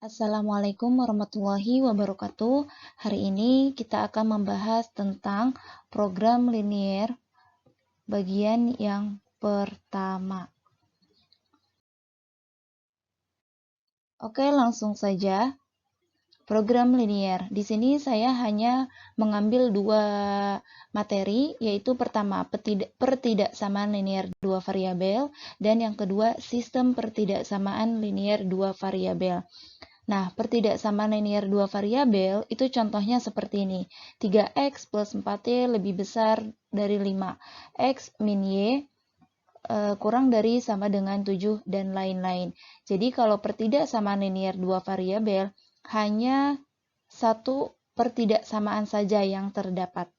Assalamualaikum warahmatullahi wabarakatuh. Hari ini kita akan membahas tentang program linier bagian yang pertama. Oke, langsung saja. Program linier. Di sini saya hanya mengambil dua materi, yaitu pertama pertidaksamaan linier dua variabel dan yang kedua sistem pertidaksamaan linier dua variabel. Nah, pertidaksamaan linier dua variabel itu contohnya seperti ini. 3x plus 4y lebih besar dari 5. X min y kurang dari sama dengan 7 dan lain-lain. Jadi kalau pertidaksamaan linier dua variabel hanya satu pertidaksamaan saja yang terdapat.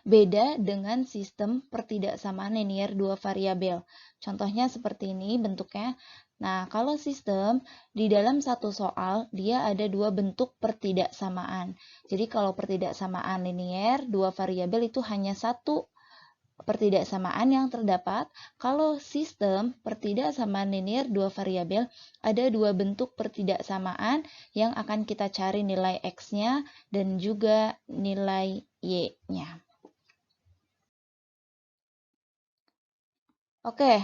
Beda dengan sistem pertidaksamaan linier dua variabel. Contohnya seperti ini bentuknya. Nah, kalau sistem, di dalam satu soal, dia ada dua bentuk pertidaksamaan. Jadi kalau pertidaksamaan linier dua variabel itu hanya satu pertidaksamaan yang terdapat. Kalau sistem pertidaksamaan linier dua variabel, ada dua bentuk pertidaksamaan yang akan kita cari nilai X-nya dan juga nilai Y-nya. Oke,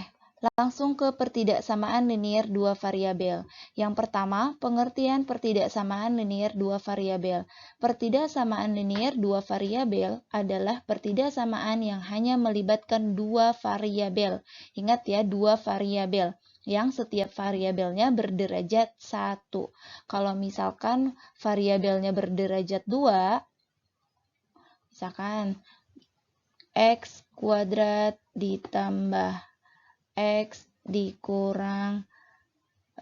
langsung ke pertidaksamaan linier dua variabel. Yang pertama, pengertian pertidaksamaan linier dua variabel. Pertidaksamaan linier dua variabel adalah pertidaksamaan yang hanya melibatkan dua variabel. Ingat ya, dua variabel yang setiap variabelnya berderajat 1. Kalau misalkan variabelnya berderajat 2, misalkan X kuadrat ditambah X dikurang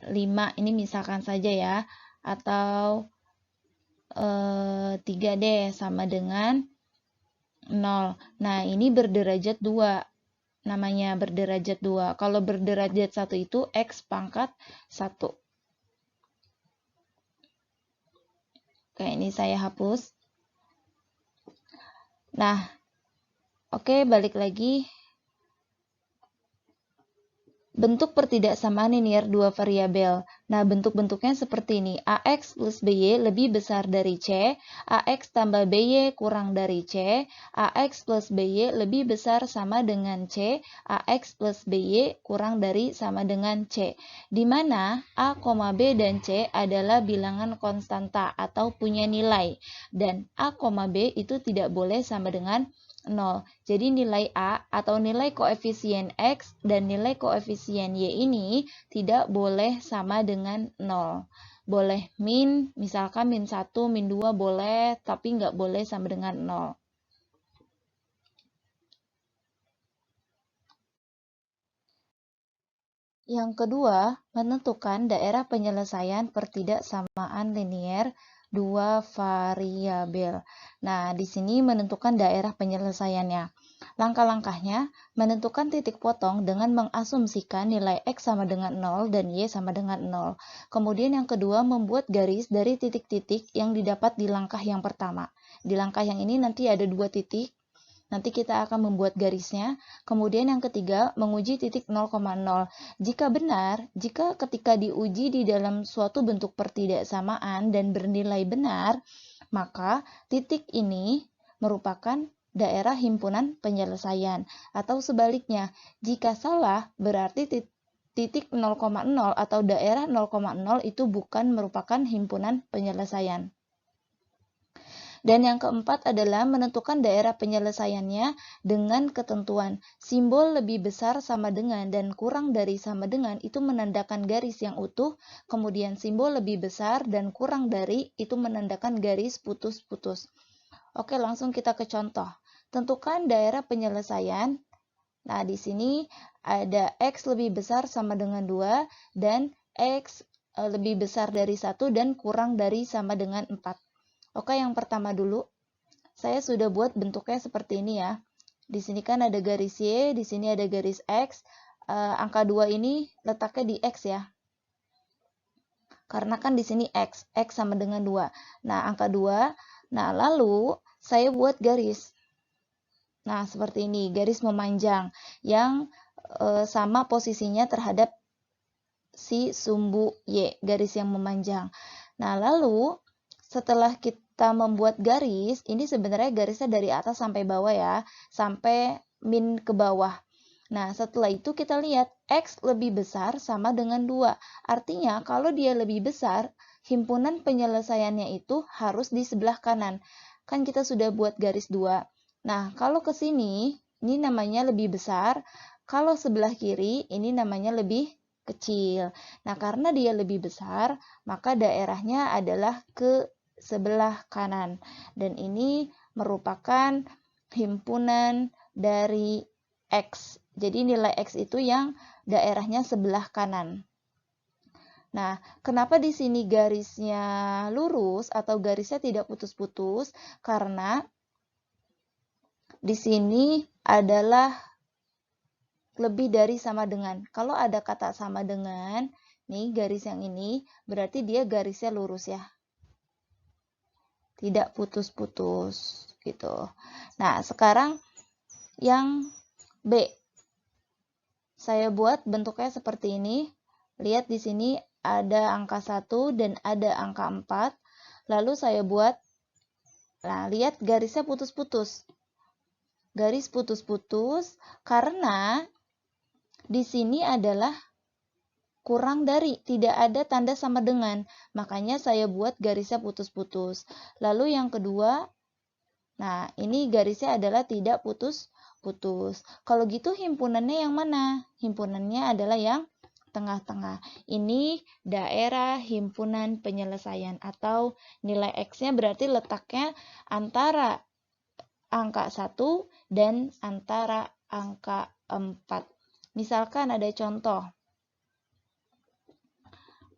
5, ini misalkan saja ya, atau 3D sama dengan 0. Nah, ini berderajat 2, namanya berderajat 2. Kalau berderajat 1 itu X pangkat 1. Oke, ini saya hapus. Nah, oke, balik lagi. Bentuk pertidaksamaan linier dua variabel. Nah, bentuk-bentuknya seperti ini. AX plus BY lebih besar dari C, AX tambah BY kurang dari C, AX plus BY lebih besar sama dengan C, AX plus BY kurang dari sama dengan C. Di mana A, B, dan C adalah bilangan konstanta atau punya nilai. Dan A, B itu tidak boleh sama dengan 0. Jadi nilai A atau nilai koefisien X dan nilai koefisien Y ini tidak boleh sama dengan 0. Boleh misalkan min 1, min 2 boleh, tapi nggak boleh sama dengan 0. Yang kedua, menentukan daerah penyelesaian pertidaksamaan linier dua variabel. Nah, di sini menentukan daerah penyelesaiannya. Langkah-langkahnya, menentukan titik potong dengan mengasumsikan nilai X sama dengan 0 dan Y sama dengan 0. Kemudian yang kedua, membuat garis dari titik-titik yang didapat di langkah yang pertama. Di langkah yang ini nanti ada dua titik. Nanti kita akan membuat garisnya. Kemudian yang ketiga, menguji titik 0,0. Jika benar, jika ketika diuji di dalam suatu bentuk pertidaksamaan dan bernilai benar, maka titik ini merupakan daerah himpunan penyelesaian. Atau sebaliknya, jika salah, berarti titik 0,0 atau daerah 0,0 itu bukan merupakan himpunan penyelesaian. Dan yang keempat adalah menentukan daerah penyelesaiannya dengan ketentuan. Simbol lebih besar sama dengan dan kurang dari sama dengan itu menandakan garis yang utuh, kemudian simbol lebih besar dan kurang dari itu menandakan garis putus-putus. Oke, langsung kita ke contoh. Tentukan daerah penyelesaian. Nah, di sini ada X lebih besar sama dengan 2 dan X lebih besar dari 1 dan kurang dari sama dengan 4. Oke, yang pertama dulu, saya sudah buat bentuknya seperti ini ya. Di sini kan ada garis Y, di sini ada garis X. Angka 2 ini letaknya di X ya. Karena kan di sini X sama dengan 2. Nah, angka 2. Nah, lalu saya buat garis. Nah, seperti ini, garis memanjang yang sama posisinya terhadap si sumbu Y, garis yang memanjang. Nah, lalu setelah kita membuat garis, ini sebenarnya garisnya dari atas sampai bawah ya, sampai min ke bawah. Nah, setelah itu kita lihat X lebih besar sama dengan 2. Artinya, kalau dia lebih besar, himpunan penyelesaiannya itu harus di sebelah kanan. Kan kita sudah buat garis 2. Nah, kalau ke sini, ini namanya lebih besar. Kalau sebelah kiri, ini namanya lebih kecil. Nah, karena dia lebih besar, maka daerahnya adalah ke sebelah kanan. Dan ini merupakan himpunan dari X. Jadi nilai X itu yang daerahnya sebelah kanan. Nah, kenapa di sini garisnya lurus atau garisnya tidak putus-putus? Karena di sini adalah lebih dari sama dengan. Kalau ada kata sama dengan, nih garis yang ini, berarti dia garisnya lurus ya. Tidak putus-putus gitu. Nah, sekarang yang B. Saya buat bentuknya seperti ini. Lihat di sini ada angka 1 dan ada angka 4. Lalu saya buat, nah lihat garisnya putus-putus. Garis putus-putus karena di sini adalah kurang dari, tidak ada tanda sama dengan. Makanya saya buat garisnya putus-putus. Lalu yang kedua, nah ini garisnya adalah tidak putus-putus. Kalau gitu himpunannya yang mana? Himpunannya adalah yang tengah-tengah. Ini daerah himpunan penyelesaian atau nilai X-nya berarti letaknya antara angka 1 dan antara angka 4. Misalkan ada contoh.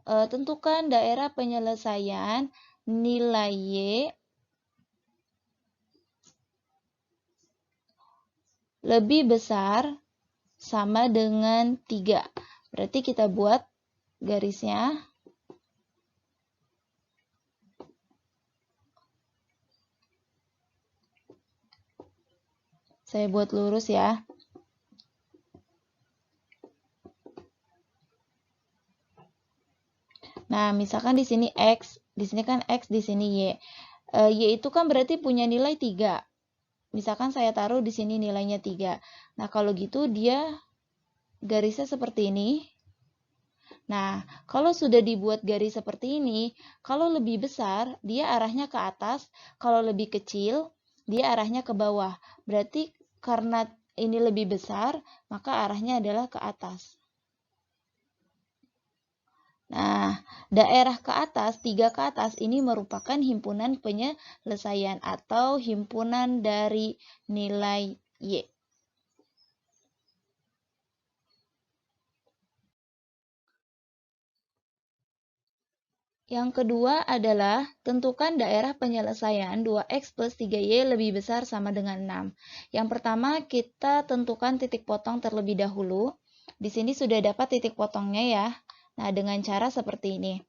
Tentukan daerah penyelesaian nilai Y lebih besar sama dengan 3. Berarti kita buat garisnya. Saya buat lurus ya. Nah, misalkan di sini X, di sini kan X, di sini Y. Y itu kan berarti punya nilai 3. Misalkan saya taruh di sini nilainya 3. Nah, kalau gitu dia garisnya seperti ini. Nah, kalau sudah dibuat garis seperti ini, kalau lebih besar, dia arahnya ke atas. Kalau lebih kecil, dia arahnya ke bawah. Berarti karena ini lebih besar, maka arahnya adalah ke atas. Nah, daerah ke atas, 3 ke atas, ini merupakan himpunan penyelesaian atau himpunan dari nilai Y. Yang kedua adalah tentukan daerah penyelesaian 2X plus 3Y lebih besar sama dengan 6. Yang pertama, kita tentukan titik potong terlebih dahulu. Di sini sudah dapat titik potongnya ya. Nah, dengan cara seperti ini.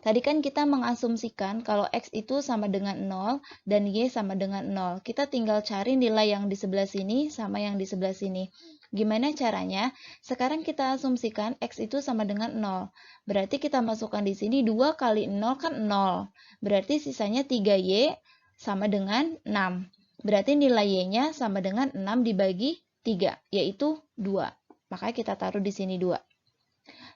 Tadi kan kita mengasumsikan kalau X itu sama dengan 0 dan Y sama dengan 0. Kita tinggal cari nilai yang di sebelah sini sama yang di sebelah sini. Gimana caranya? Sekarang kita asumsikan X itu sama dengan 0. Berarti kita masukkan di sini 2 kali 0 kan 0. Berarti sisanya 3Y sama dengan 6. Berarti nilai Y-nya sama dengan 6 dibagi 3, yaitu 2. Makanya kita taruh di sini 2.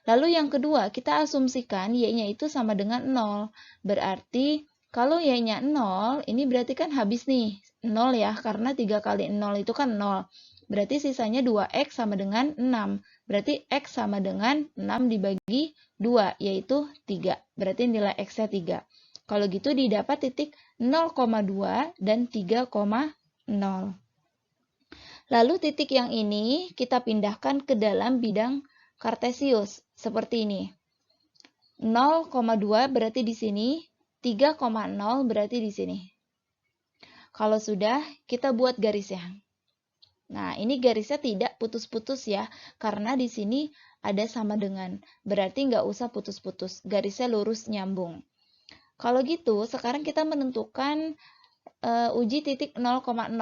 Lalu yang kedua, kita asumsikan Y-nya itu sama dengan 0. Berarti kalau Y-nya 0, ini berarti kan habis nih. 0 ya, karena 3 kali 0 itu kan 0. Berarti sisanya 2X sama dengan 6. Berarti X sama dengan 6 dibagi 2, yaitu 3. Berarti nilai X-nya 3. Kalau gitu didapat titik 0,2 dan 3,0. Lalu titik yang ini kita pindahkan ke dalam bidang Kartesius. Seperti ini. 0,2 berarti di sini, 3,0 berarti di sini. Kalau sudah, kita buat garisnya. Nah, ini garisnya tidak putus-putus ya, karena di sini ada sama dengan. Berarti nggak usah putus-putus, garisnya lurus nyambung. Kalau gitu, sekarang kita menentukan uji titik 0,0.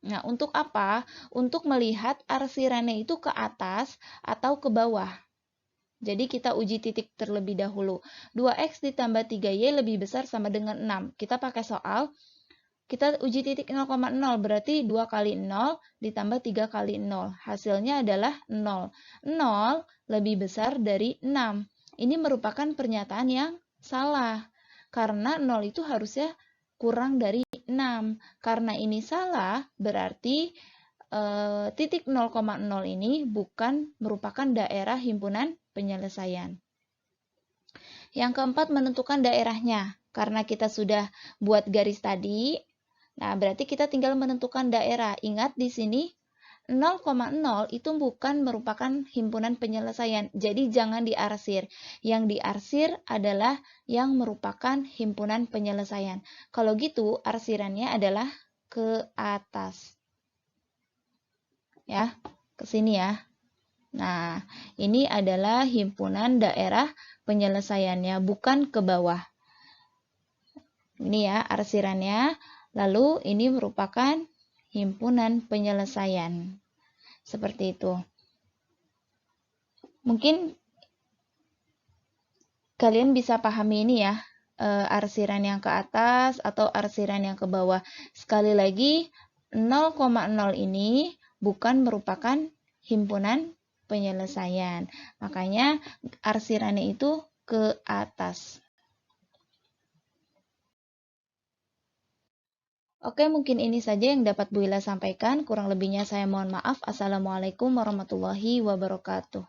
Nah, untuk apa? Untuk melihat arsirannya itu ke atas atau ke bawah. Jadi kita uji titik terlebih dahulu. 2x ditambah 3y lebih besar sama dengan 6. Kita pakai soal. Kita uji titik 0,0, berarti 2 kali 0 ditambah 3 kali 0. Hasilnya adalah 0. 0 lebih besar dari 6. Ini merupakan pernyataan yang salah. Karena 0 itu harusnya kurang dari 6. Karena ini salah, berarti titik 0,0 ini bukan merupakan daerah himpunan penyelesaian. Yang keempat, menentukan daerahnya. Karena kita sudah buat garis tadi, nah berarti kita tinggal menentukan daerah. Ingat di sini 0,0 itu bukan merupakan himpunan penyelesaian. Jadi jangan diarsir. Yang diarsir adalah yang merupakan himpunan penyelesaian. Kalau gitu arsirannya adalah ke atas. Ya, ke sini ya. Nah, ini adalah himpunan daerah penyelesaiannya, bukan ke bawah. Ini ya arsirannya. Lalu ini merupakan himpunan penyelesaian. Seperti itu. Mungkin kalian bisa pahami ini ya, arsiran yang ke atas atau arsiran yang ke bawah. Sekali lagi, 0,0 ini bukan merupakan himpunan penyelesaian. Makanya arsirannya itu ke atas. Oke, mungkin ini saja yang dapat Bu Ila sampaikan. Kurang lebihnya saya mohon maaf. Assalamualaikum warahmatullahi wabarakatuh.